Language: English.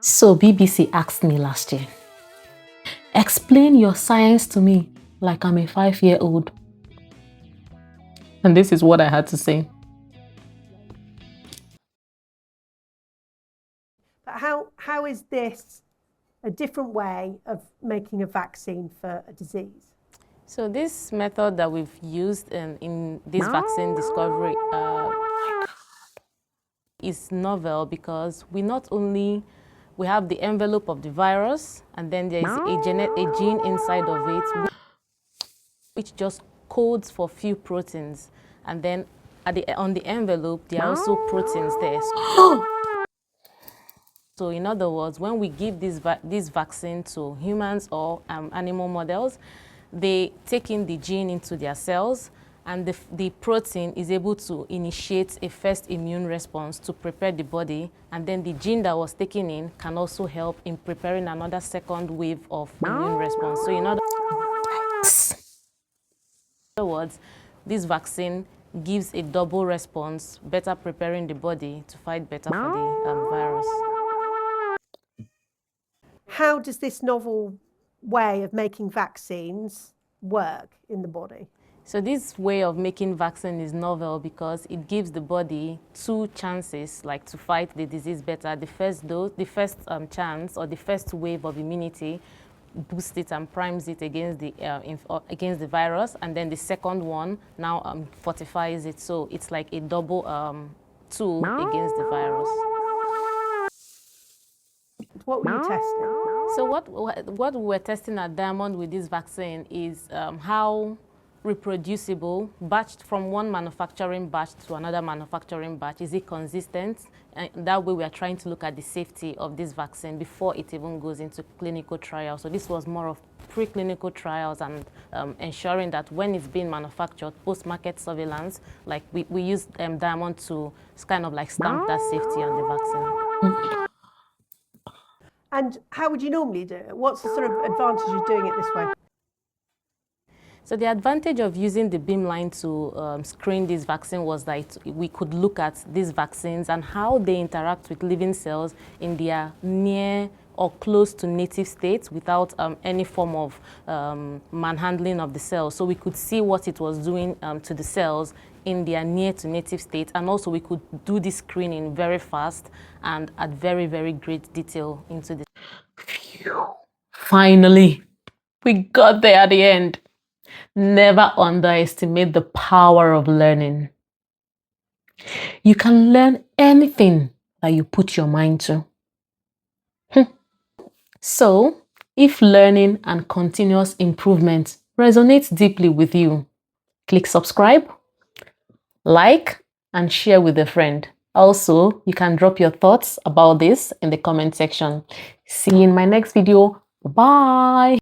So BBC asked me last year, explain your science to me like I'm a 5-year-old. And this is what I had to say. But how is this a different way of making a vaccine for a disease? So this method that we've used in this vaccine discovery is novel because we have the envelope of the virus, and then there is a gene inside of it which just codes for few proteins, and then on the envelope there are also proteins there. So in other words, when we give this vaccine to humans or animal models, they take in the gene into their cells, and the protein is able to initiate a first immune response to prepare the body, and then the gene that was taken in can also help in preparing another second wave of immune response. So in other words, this vaccine gives a double response, better preparing the body to fight better for the virus. How does this novel way of making vaccines work in the body? So this way of making vaccine is novel because it gives the body two chances, like to fight the disease better. The first dose, the first chance, or the first wave of immunity boosts it and primes it against the virus, and then the second one now fortifies it. So it's like a double tool against the virus. What were you testing? So what we were testing at Diamond with this vaccine is how reproducible, batched from one manufacturing batch to another manufacturing batch, is it consistent? And that way we are trying to look at the safety of this vaccine before it even goes into clinical trials. So this was more of preclinical trials and ensuring that when it's being manufactured, post-market surveillance, like we use Diamond to kind of like stamp that safety on the vaccine. And how would you normally do it? What's the sort of advantage of doing it this way? So the advantage of using the Beamline to screen this vaccine was that we could look at these vaccines and how they interact with living cells in their near or close to native states without any form of manhandling of the cells. So we could see what it was doing to the cells in their near to native state, and also we could do this screening very fast and at very, very great detail into this. Phew. Finally, we got there at the end. Never underestimate the power of learning. You can learn anything that you put your mind to. So, if learning and continuous improvement resonates deeply with you, click subscribe, like, and share with a friend. Also, you can drop your thoughts about this in the comment section. See you in my next video. Bye.